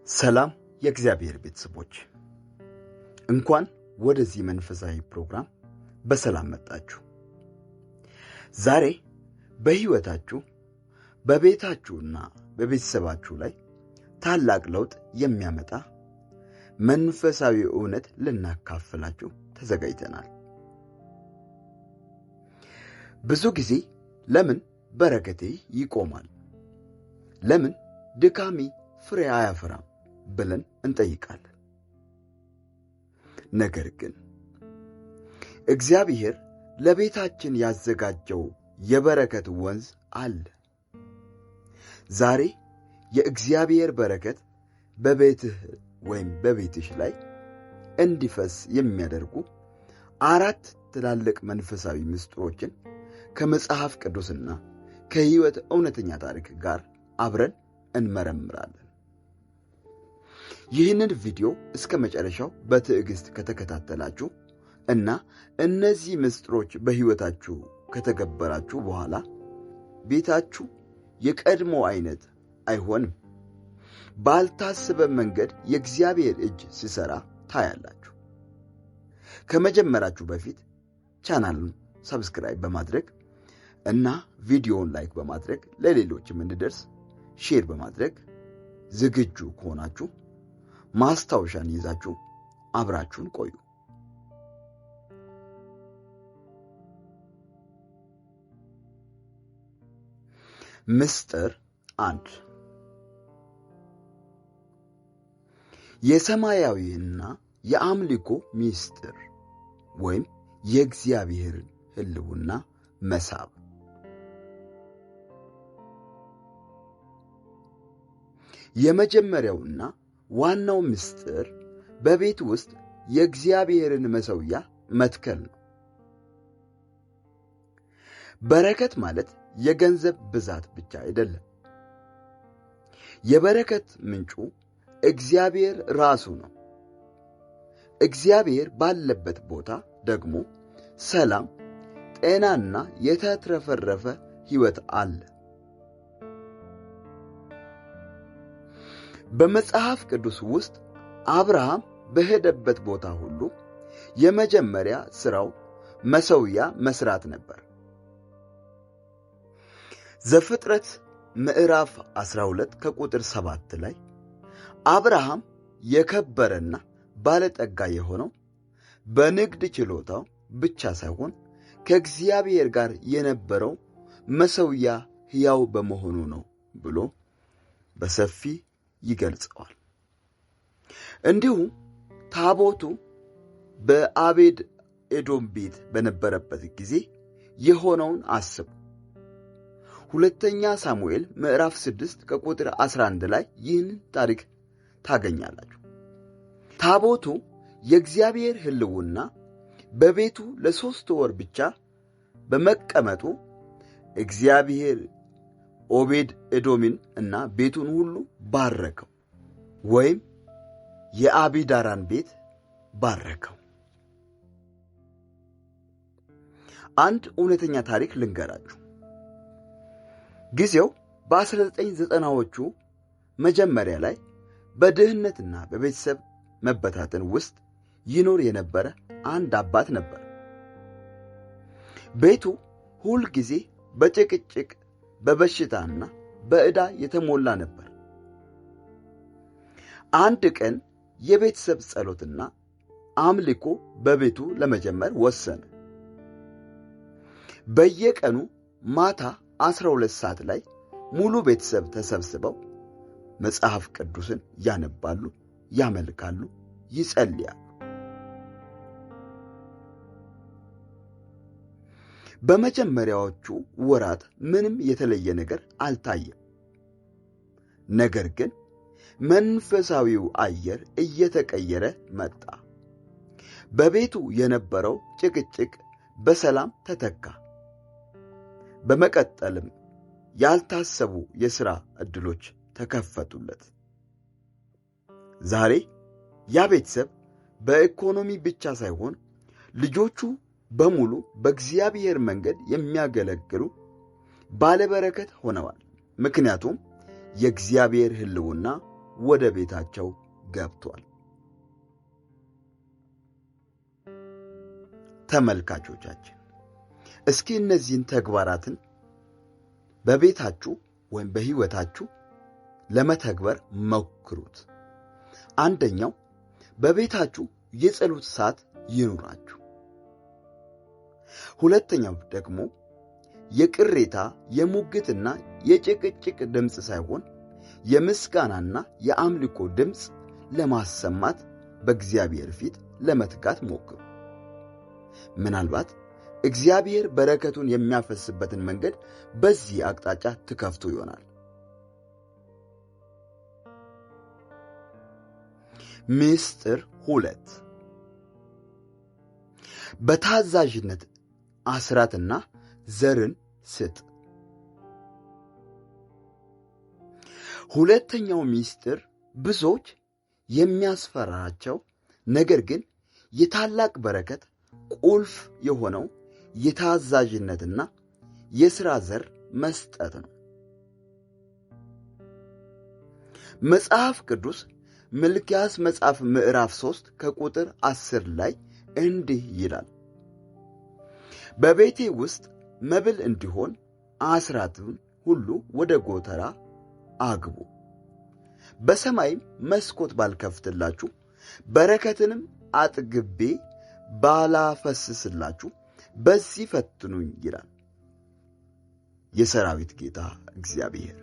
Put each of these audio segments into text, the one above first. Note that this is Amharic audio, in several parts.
ሰላም የእግዚአብሔር ቤተሰቦች እንኳን ወደዚህ መንፈሳዊ ፕሮግራም በሰላም መጣችሁ። ዛሬ በሕይወታችሁ በቤታችሁና በቤተሰባችሁ ላይ ታላቅ ለውጥ የሚያመጣ መንፈሳዊ እውነት ልናካፍላችሁ ተዘጋጅተናል። ብዙ ጊዜ ለምን በረከቴ ይቆማል? ለምን ድካሜ ፍሬ አያፈራም ብለን እንጠይቃለን። ነገር ግን እግዚአብሔር ለቤታችን ያዘጋጀው የበረከት ወንዝ አለ። ዛሬ የእግዚአብሔር በረከት በቤትህ ወይም በቤትሽ ላይ እንዲፈስ የሚያደርጉ 4 ትላልቅ መንፈሳዊ ምስጢሮችን ከመጽሐፍ ቅዱስና ከሕይወት እውነተኛ ታሪክ ጋር አብረን እንመረምራለን። ይህንን ቪዲዮ እስከ መጨረሻው በትዕግስት ከተከታተላችሁ እና እነዚህ ምስጢሮች በሕይወታችሁ ከተገበራችሁ በኋላ ቤታችሁ የቀድሞ አይነት አይሆንም። ባልታሰበ መንገድ የእግዚአብሔር እጅ ሲሰራ ታያላችሁ። ከመጀመራችሁ በፊት ቻናሉን ሰብስክራይብ በማድረግ እና ቪዲዮውን ላይክ በማድረግ ለሌሎችም እንዲደርስ ሼር በማድረግ ዝግጁ ከሆናችሁ ማስታወሻን ይዛችሁ አብራችሁን ቆዩ። ምስጢር 1 የሰማያዊና የአምልኮ ምስጢር ወይም የእግዚአብሔርን ሕልውና መሳብ። የመጀመሪያውና ዋናው ምስጢር በቤት ውስጥ የእግዚአብሔርን መሠዊያ መትከል ነው። በረከት ማለት የገንዘብ ብዛት ብቻ አይደለም። የበረከት ምንጩ እግዚአብሔር ራሱ ነው። እግዚአብሔር ባለበት ቦታ ደግሞ ሰላም፣ ጤናና የተትረፈረፈ ሕይወት አለ። በመጽሐፍ ቅዱስ ውስጥ አብርሃም በሄደበት ቦታ ሁሉ የመጀመሪያ ሥራው መሠዊያ መስራት ነበር። ዘፍጥረት ምዕራፍ 12 ከቁጥር 7 ላይ አብርሃም የከበረና ባለጠጋ የሆነው በንግድ ችሎታው ብቻ ሳይሆን ከእግዚአብሔር ጋር የነበረው መሠዊያ ሕያው በመሆኑ ነው ብሎ በሰፊ ይገልጸዋል። እንዲሁም ታቦቱ በኦቤድ ኤዶም ቤት በነበረበት ጊዜ የሆነውን አስቡ። ሁለተኛ ሳሙኤል ምዕራፍ 6 ከቁጥር 11 ላይ ይህንን ታሪክ ታገኛላችሁ። ታቦቱ የእግዚአብሔር ሕልውና በቤቱ ለ3 ወር ብቻ በመቀመጡ እግዚአብሔር ኦቤድ ኤዶምን እና ቤቱን ሁሉ ባረከው፣ ወይም የአቢዳራን ቤት ባረከው። አንድ እውነተኛ ታሪክ ልንገራችሁ። ጊዜው በ1990ዎቹ መጀመሪያ ላይ በድህነትና በቤተሰብ መበታተን ውስጥ ይኖር የነበረ አንድ አባት ነበር። ቤቱ ሁል ጊዜ በጭቅጭቅ በበሽታና በዕዳ የተሞላ ነበር። አንድ ቀን የቤተሰብ ጸሎትና አምልኮ በቤቱ ለመጀመር ወሰነ። በየቀኑ ማታ 12 ሰዓት ላይ ሙሉ ቤተሰብ ተሰብስበው መጽሐፍ ቅዱስን ያነባሉ፣ ያመልካሉ፣ ይጸልያሉ። በመጀመሪያዎቹ ወራት ምንም የተለየ ነገር አልታየም። ነገር ግን መንፈሳዊው አየር እየተቀየረ መጣ። በቤቱ የነበረው ጭቅጭቅ በሰላም ተተካ። በመቀጠልም ያልታሰቡ የሥራ ዕድሎች ተከፈቱለት። ዛሬ ያ ቤተሰብ በኢኮኖሚ ብቻ ሳይሆን ልጆቹ በሙሉ በእግዚአብሔር መንገድ የሚያገለግሉ ባለበረከት ሆነዋል። ምክንያቱም የእግዚአብሔር ሕልውና ወደ ቤታቸው ገብቷል። ተመልካቾቻችን እስኪ እነዚህን ተግባራትን በቤታችሁ ወይም በሕይወታችሁ ለመተግበር ሞክሩት። አንደኛው በቤታችሁ የጸሎት ሰዓት ይኑራችሁ። ሁለተኛው ደግሞ የቅሬታ የሙግትና የጭቅጭቅ ድምፅ ሳይሆን የምስጋናና የአምልኮ ድምፅ ለማሰማት በእግዚአብሔር ፊት ለመትጋት ሞክሩ። ምናልባት እግዚአብሔር በረከቱን የሚያፈስበትን መንገድ በዚህ አቅጣጫ ትከፍቱ ይሆናል። ምስጢር 2 በታዛዥነት አስራትና ዘርን ስጥ። ሁለተኛው ምስጢር ብዙዎች የሚያስፈራራቸው ነገር ግን የታላቅ በረከት ቁልፍ የሆነው የታዛዥነትና የሥራ ዘር መስጠት ነው። መጽሐፍ ቅዱስ ሚልክያስ መጽሐፍ ምዕራፍ 3 ከቁጥር 10 ላይ እንዲህ ይላል፣ በቤቴ ውስጥ መብል እንዲሆን አስራትን ሁሉ ወደ ጎተራ አግቡ፣ በሰማይም መስኮት ባልከፍትላችሁ በረከትንም አጥግቤ ባላፈስስላችሁ በዚህ ፈትኑኝ ይላል የሰራዊት ጌታ እግዚአብሔር።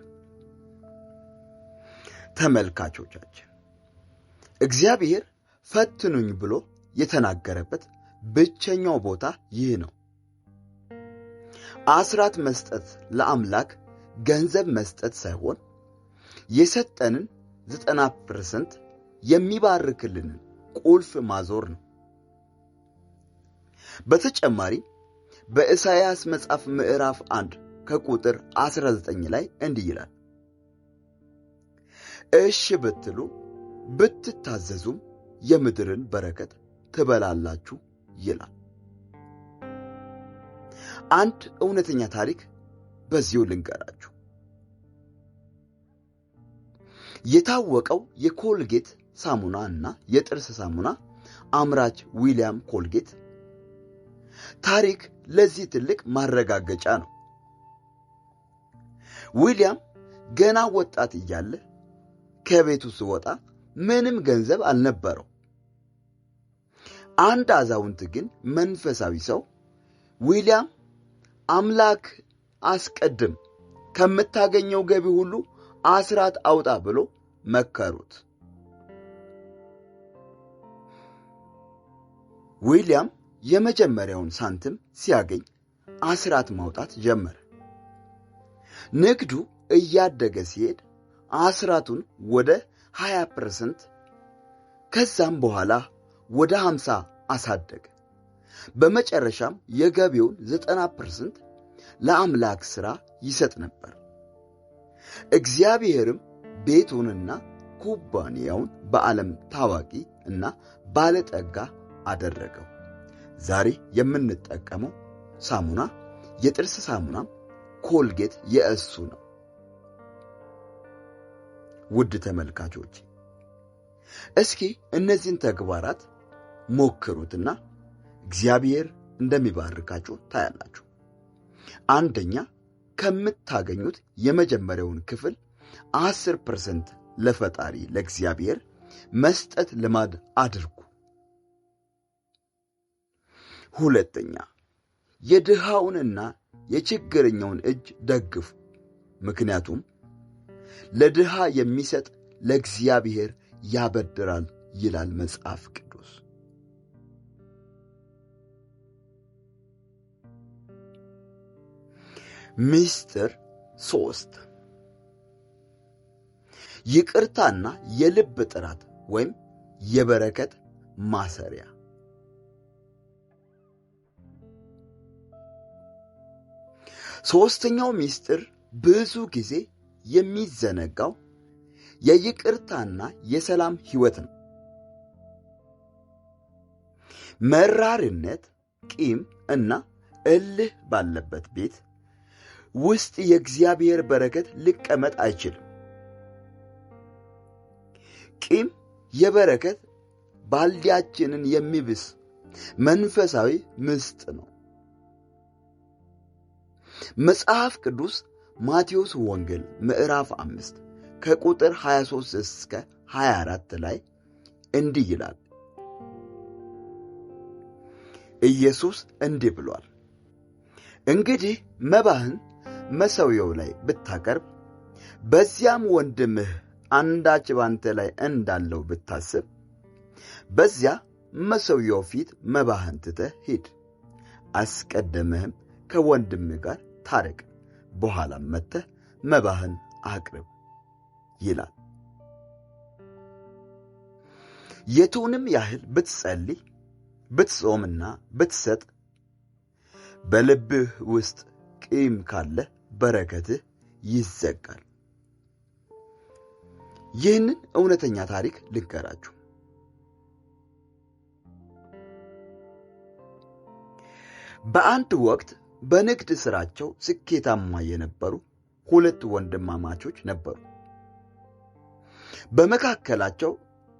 ተመልካቾቻችን እግዚአብሔር ፈትኑኝ ብሎ የተናገረበት ብቸኛው ቦታ ይህ ነው። አስራት መስጠት ለአምላክ ገንዘብ መስጠት ሳይሆን የሰጠንን 90% የሚባርክልንን ቁልፍ ማዞር ነው። በተጨማሪም በኢሳይያስ መጽሐፍ ምዕራፍ 1 ከቁጥር 19 ላይ እንዲህ ይላል፣ እሺ ብትሉ ብትታዘዙም የምድርን በረከት ትበላላችሁ ይላል። አንድ እውነተኛ ታሪክ በዚሁ ልንገራችሁ። የታወቀው የኮልጌት ሳሙና እና የጥርስ ሳሙና አምራች ዊሊያም ኮልጌት ታሪክ ለዚህ ትልቅ ማረጋገጫ ነው። ዊሊያም ገና ወጣት እያለ ከቤቱ ሲወጣ ምንም ገንዘብ አልነበረው። አንድ አዛውንት ግን መንፈሳዊ ሰው ዊሊያም አምላክ አስቀድም፣ ከምታገኘው ገቢ ሁሉ አስራት አውጣ ብሎ መከሩት። ዊሊያም የመጀመሪያውን ሳንቲም ሲያገኝ አስራት ማውጣት ጀመረ። ንግዱ እያደገ ሲሄድ አስራቱን ወደ 20% ከዛም በኋላ ወደ 50 አሳደገ። በመጨረሻም የገቢውን 90% ለአምላክ ሥራ ይሰጥ ነበር። እግዚአብሔርም ቤቱንና ኩባንያውን በዓለም ታዋቂ እና ባለጠጋ አደረገው። ዛሬ የምንጠቀመው ሳሙና የጥርስ ሳሙናም ኮልጌት የእሱ ነው። ውድ ተመልካቾች እስኪ እነዚህን ተግባራት ሞክሩትና እግዚአብሔር እንደሚባርካችሁ ታያላችሁ። አንደኛ፣ ከምታገኙት የመጀመሪያውን ክፍል 10% ለፈጣሪ ለእግዚአብሔር መስጠት ልማድ አድርጉ። ሁለተኛ፣ የድሃውንና የችግረኛውን እጅ ደግፉ። ምክንያቱም ለድሃ የሚሰጥ ለእግዚአብሔር ያበድራል ይላል መጽሐፍ ቅዱስ። ምስጢር 3 ይቅርታና የልብ ጥራት ወይም የበረከት ማሰሪያ። ሦስተኛው ምስጢር ብዙ ጊዜ የሚዘነጋው የይቅርታና የሰላም ሕይወት ነው። መራርነት፣ ቂም እና እልህ ባለበት ቤት ውስጥ የእግዚአብሔር በረከት ሊቀመጥ አይችልም። ቂም የበረከት ባልዲያችንን የሚብስ መንፈሳዊ ምስጥ ነው። መጽሐፍ ቅዱስ ማቴዎስ ወንጌል ምዕራፍ 5 ከቁጥር 23 እስከ 24 ላይ እንዲህ ይላል። ኢየሱስ እንዲህ ብሏል፣ እንግዲህ መባህን መሠዊያው ላይ ብታቀርብ፣ በዚያም ወንድምህ አንዳች ባንተ ላይ እንዳለው ብታስብ፣ በዚያ መሠዊያው ፊት መባህን ትተህ ሂድ። አስቀድመህም ከወንድምህ ጋር ታረቅ፣ በኋላም መጥተህ መባህን አቅርብ ይላል። የቱንም ያህል ብትጸልይ፣ ብትጾምና ብትሰጥ፣ በልብህ ውስጥ ቂም ካለ በረከትህ ይዘጋል። ይህንን እውነተኛ ታሪክ ልንገራችሁ። በአንድ ወቅት በንግድ ሥራቸው ስኬታማ የነበሩ ሁለት ወንድማማቾች ነበሩ። በመካከላቸው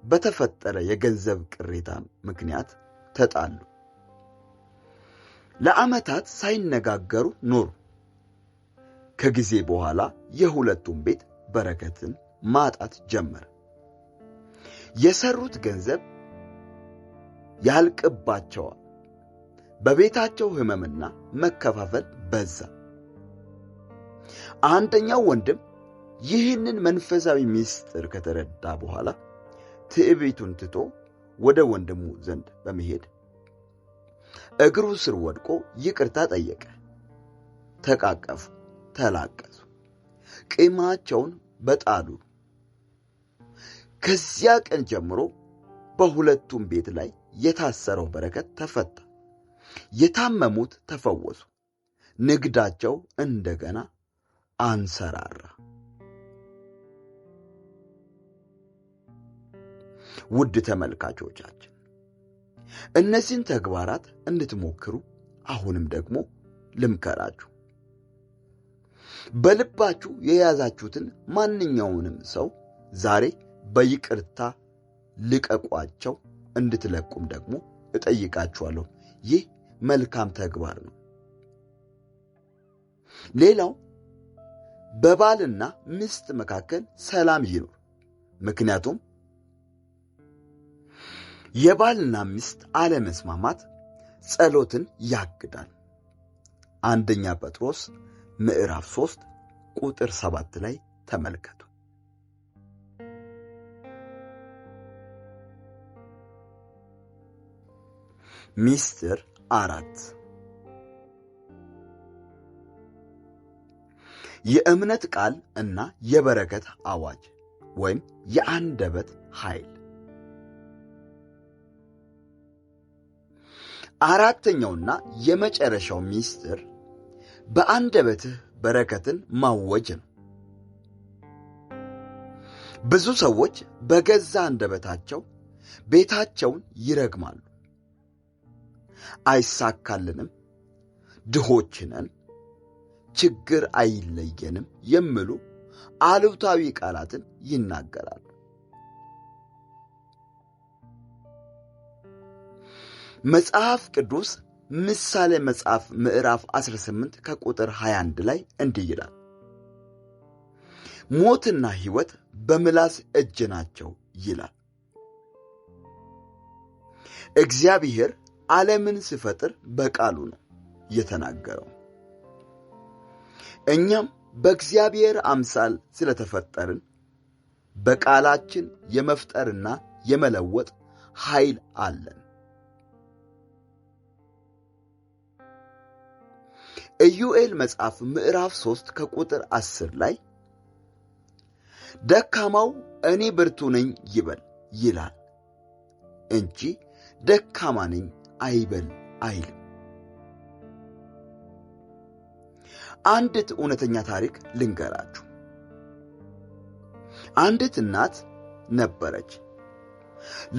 በተፈጠረ የገንዘብ ቅሬታ ምክንያት ተጣሉ። ለዓመታት ሳይነጋገሩ ኖሩ። ከጊዜ በኋላ የሁለቱም ቤት በረከትን ማጣት ጀመረ። የሰሩት ገንዘብ ያልቅባቸዋል። በቤታቸው ሕመምና መከፋፈል በዛ። አንደኛው ወንድም ይህንን መንፈሳዊ ምስጢር ከተረዳ በኋላ ትዕቢቱን ትቶ ወደ ወንድሙ ዘንድ በመሄድ እግሩ ስር ወድቆ ይቅርታ ጠየቀ። ተቃቀፉ፣ ተላቀሱ፣ ቂማቸውን በጣሉ። ከዚያ ቀን ጀምሮ በሁለቱም ቤት ላይ የታሰረው በረከት ተፈታ። የታመሙት ተፈወሱ። ንግዳቸው እንደገና አንሰራራ። ውድ ተመልካቾቻችን፣ እነዚህን ተግባራት እንድትሞክሩ አሁንም ደግሞ ልምከራችሁ። በልባችሁ የያዛችሁትን ማንኛውንም ሰው ዛሬ በይቅርታ ልቀቋቸው፣ እንድትለቁም ደግሞ እጠይቃችኋለሁ። ይህ መልካም ተግባር ነው። ሌላው በባልና ሚስት መካከል ሰላም ይኑር። ምክንያቱም የባልና ሚስት አለመስማማት ጸሎትን ያግዳል። አንደኛ ጴጥሮስ ምዕራፍ 3 ቁጥር 7 ላይ ተመልከቱ። ሚስጥር 4 የእምነት ቃል እና የበረከት አዋጅ ወይም የአንደበት ኃይል። አራተኛውና የመጨረሻው ሚስጥር በአንደበትህ በረከትን ማወጅ ነው። ብዙ ሰዎች በገዛ አንደበታቸው ቤታቸውን ይረግማሉ። አይሳካልንም፣ ድሆች ነን፣ ችግር አይለየንም የሚሉ አሉታዊ ቃላትን ይናገራሉ። መጽሐፍ ቅዱስ ምሳሌ መጽሐፍ ምዕራፍ 18 ከቁጥር 21 ላይ እንዲህ ይላል፣ ሞትና ሕይወት በምላስ እጅ ናቸው ይላል። እግዚአብሔር ዓለምን ሲፈጥር በቃሉ ነው የተናገረው። እኛም በእግዚአብሔር አምሳል ስለተፈጠርን በቃላችን የመፍጠርና የመለወጥ ኃይል አለን። ኢዩኤል መጽሐፍ ምዕራፍ 3 ከቁጥር 10 ላይ ደካማው እኔ ብርቱ ነኝ ይበል ይላል እንጂ ደካማ ነኝ አይበል አይልም። አንዲት እውነተኛ ታሪክ ልንገራችሁ። አንዲት እናት ነበረች።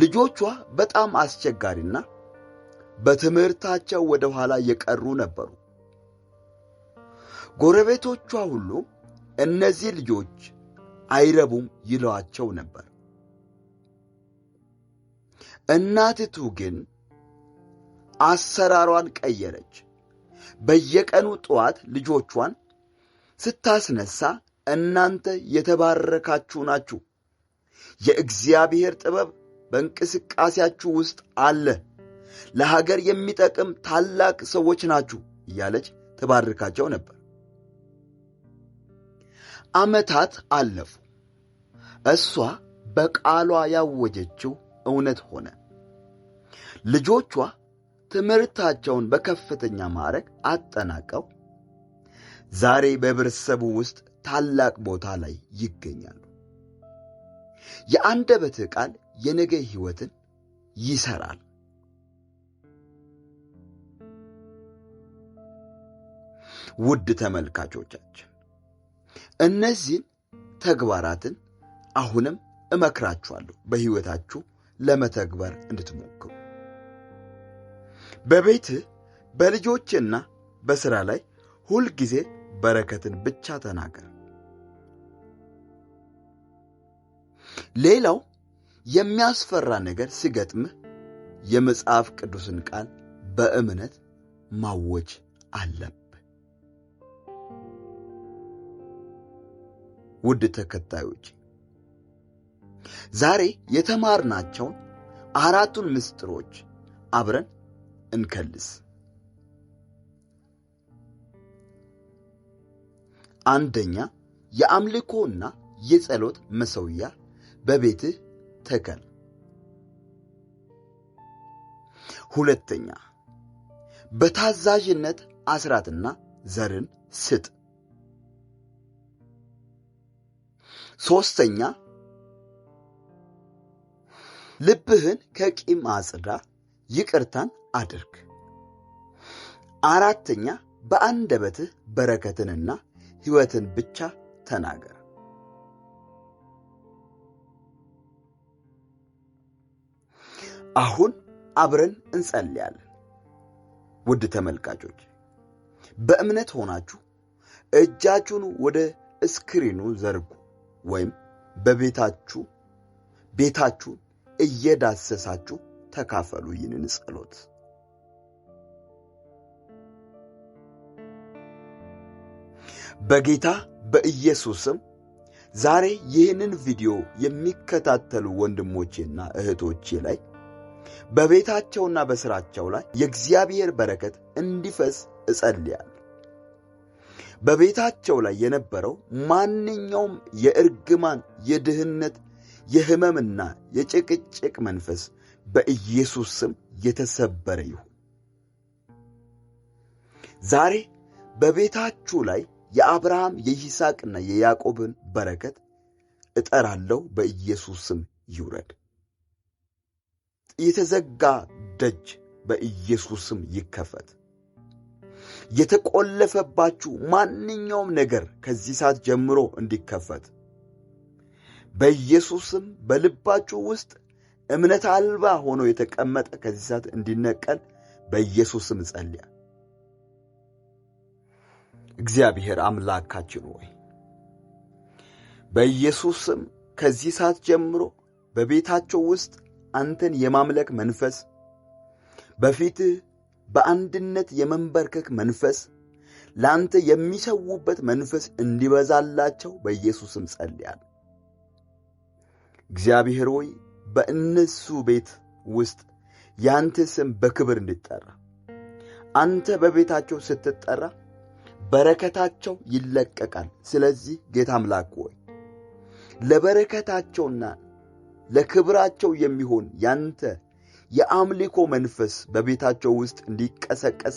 ልጆቿ በጣም አስቸጋሪና በትምህርታቸው ወደ ኋላ የቀሩ ነበሩ። ጎረቤቶቿ ሁሉ እነዚህ ልጆች አይረቡም ይሏቸው ነበር። እናቲቱ ግን አሰራሯን ቀየረች። በየቀኑ ጠዋት ልጆቿን ስታስነሳ እናንተ የተባረካችሁ ናችሁ፣ የእግዚአብሔር ጥበብ በእንቅስቃሴያችሁ ውስጥ አለ፣ ለሀገር የሚጠቅም ታላቅ ሰዎች ናችሁ እያለች ትባርካቸው ነበር። ዓመታት አለፉ። እሷ በቃሏ ያወጀችው እውነት ሆነ። ልጆቿ ትምህርታቸውን በከፍተኛ ማዕረግ አጠናቀው ዛሬ በህብረተሰቡ ውስጥ ታላቅ ቦታ ላይ ይገኛሉ። የአንደበትህ ቃል የነገ ሕይወትን ይሰራል። ውድ ተመልካቾቻችን እነዚህን ተግባራትን አሁንም እመክራችኋለሁ በሕይወታችሁ ለመተግበር እንድትሞክሩ። በቤትህ በልጆችና በሥራ ላይ ሁል ጊዜ በረከትን ብቻ ተናገር። ሌላው የሚያስፈራ ነገር ሲገጥምህ የመጽሐፍ ቅዱስን ቃል በእምነት ማወጅ አለብህ። ውድ ተከታዮች ዛሬ የተማርናቸውን አራቱን ምስጢሮች አብረን እንከልስ። አንደኛ፣ የአምልኮና የጸሎት መሠዊያ በቤትህ ተከል። ሁለተኛ፣ በታዛዥነት አስራትና ዘርን ስጥ። ሦስተኛ፣ ልብህን ከቂም አጽዳ፣ ይቅርታን አድርግ። አራተኛ፣ በአንደበትህ በረከትንና ሕይወትን ብቻ ተናገር። አሁን አብረን እንጸልያለን። ውድ ተመልካቾች በእምነት ሆናችሁ እጃችሁን ወደ ስክሪኑ ዘርጉ ወይም ቤታችሁ እየዳሰሳችሁ ተካፈሉ ይህንን ጸሎት። በጌታ በኢየሱስም ዛሬ ይህንን ቪዲዮ የሚከታተሉ ወንድሞቼና እህቶቼ ላይ በቤታቸውና በሥራቸው ላይ የእግዚአብሔር በረከት እንዲፈስ እጸልያለሁ። በቤታቸው ላይ የነበረው ማንኛውም የእርግማን፣ የድህነት፣ የሕመምና የጭቅጭቅ መንፈስ በኢየሱስ ስም የተሰበረ ይሁን። ዛሬ በቤታችሁ ላይ የአብርሃም የይስሐቅና የያዕቆብን በረከት እጠራለሁ፣ በኢየሱስ ስም ይውረድ። የተዘጋ ደጅ በኢየሱስ ስም ይከፈት። የተቆለፈባችሁ ማንኛውም ነገር ከዚህ ሰዓት ጀምሮ እንዲከፈት በኢየሱስ ስም በልባችሁ ውስጥ እምነት አልባ ሆኖ የተቀመጠ ከዚህ ሰዓት እንዲነቀል በኢየሱስ ስም ጸልያለሁ። እግዚአብሔር አምላካችን ሆይ በኢየሱስ ስም ከዚህ ሰዓት ጀምሮ በቤታቸው ውስጥ አንተን የማምለክ መንፈስ፣ በፊትህ በአንድነት የመንበርከክ መንፈስ፣ ለአንተ የሚሰውበት መንፈስ እንዲበዛላቸው በኢየሱስ ስም ጸልያለሁ። እግዚአብሔር ሆይ በእነሱ ቤት ውስጥ ያንተ ስም በክብር እንዲጠራ፣ አንተ በቤታቸው ስትጠራ በረከታቸው ይለቀቃል። ስለዚህ ጌታ አምላክ ሆይ ለበረከታቸውና ለክብራቸው የሚሆን ያንተ የአምልኮ መንፈስ በቤታቸው ውስጥ እንዲቀሰቀስ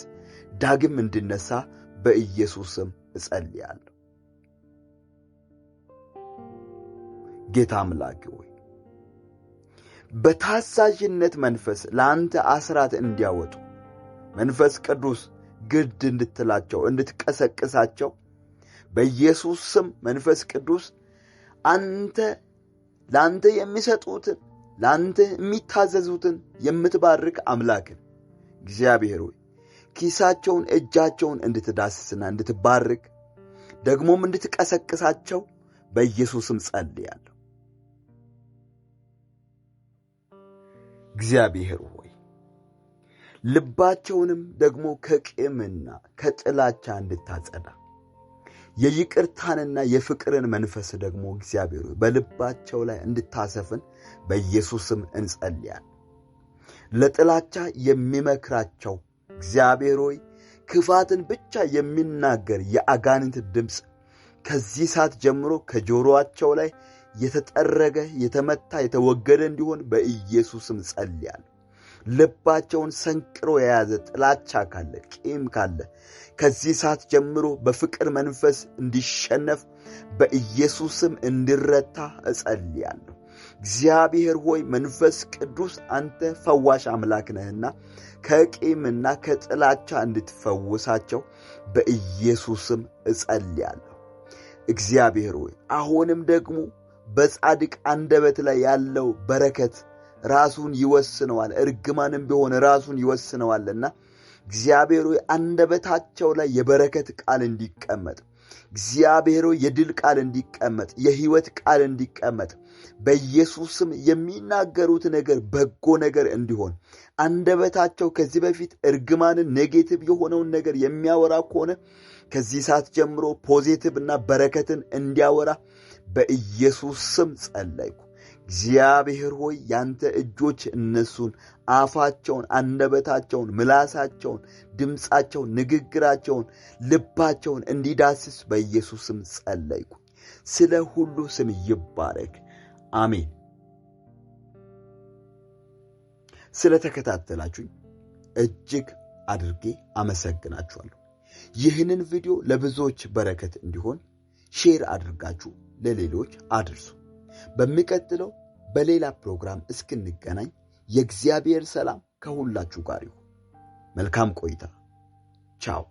ዳግም እንዲነሳ በኢየሱስ ስም እጸልያለሁ። ጌታ አምላክ ሆይ በታዛዥነት መንፈስ ለአንተ አስራት እንዲያወጡ መንፈስ ቅዱስ ግድ እንድትላቸው እንድትቀሰቅሳቸው በኢየሱስ ስም መንፈስ ቅዱስ ለአንተ የሚሰጡትን ለአንተ የሚታዘዙትን የምትባርክ አምላክን እግዚአብሔር ሆይ ኪሳቸውን እጃቸውን እንድትዳስስና እንድትባርክ ደግሞም እንድትቀሰቅሳቸው በኢየሱስም ጸልያለሁ። እግዚአብሔር ሆይ ልባቸውንም ደግሞ ከቂምና ከጥላቻ እንድታጸዳ የይቅርታንና የፍቅርን መንፈስ ደግሞ እግዚአብሔር ሆይ በልባቸው ላይ እንድታሰፍን በኢየሱስም እንጸልያለን። ለጥላቻ የሚመክራቸው እግዚአብሔር ሆይ ክፋትን ብቻ የሚናገር የአጋንንት ድምፅ ከዚህ ሰዓት ጀምሮ ከጆሮአቸው ላይ የተጠረገ የተመታ የተወገደ እንዲሆን በኢየሱስም ጸልያለሁ። ልባቸውን ሰንቅሮ የያዘ ጥላቻ ካለ ቂም ካለ ከዚህ ሰዓት ጀምሮ በፍቅር መንፈስ እንዲሸነፍ በኢየሱስም እንዲረታ እጸልያለሁ። እግዚአብሔር ሆይ መንፈስ ቅዱስ አንተ ፈዋሽ አምላክ ነህና ከቂምና ከጥላቻ እንድትፈውሳቸው በኢየሱስም እጸልያለሁ። እግዚአብሔር ሆይ አሁንም ደግሞ በጻድቅ አንደበት ላይ ያለው በረከት ራሱን ይወስነዋል፣ እርግማንም ቢሆን ራሱን ይወስነዋልና እግዚአብሔር ሆይ አንደበታቸው ላይ የበረከት ቃል እንዲቀመጥ፣ እግዚአብሔር ሆይ የድል ቃል እንዲቀመጥ፣ የሕይወት ቃል እንዲቀመጥ በኢየሱስም የሚናገሩት ነገር በጎ ነገር እንዲሆን አንደበታቸው ከዚህ በፊት እርግማንን ኔጌቲቭ የሆነውን ነገር የሚያወራ ከሆነ ከዚህ ሰዓት ጀምሮ ፖዚቲቭና በረከትን እንዲያወራ በኢየሱስም ጸለይኩ። እግዚአብሔር ሆይ ያንተ እጆች እነሱን አፋቸውን፣ አንደበታቸውን፣ ምላሳቸውን፣ ድምፃቸውን፣ ንግግራቸውን፣ ልባቸውን እንዲዳስስ በኢየሱስም ጸለይኩ። ስለ ሁሉ ስም ይባረክ። አሜን። ስለተከታተላችሁኝ እጅግ አድርጌ አመሰግናችኋለሁ። ይህንን ቪዲዮ ለብዙዎች በረከት እንዲሆን ሼር አድርጋችሁ ለሌሎች አድርሱ። በሚቀጥለው በሌላ ፕሮግራም እስክንገናኝ የእግዚአብሔር ሰላም ከሁላችሁ ጋር ይሁን። መልካም ቆይታ። ቻው።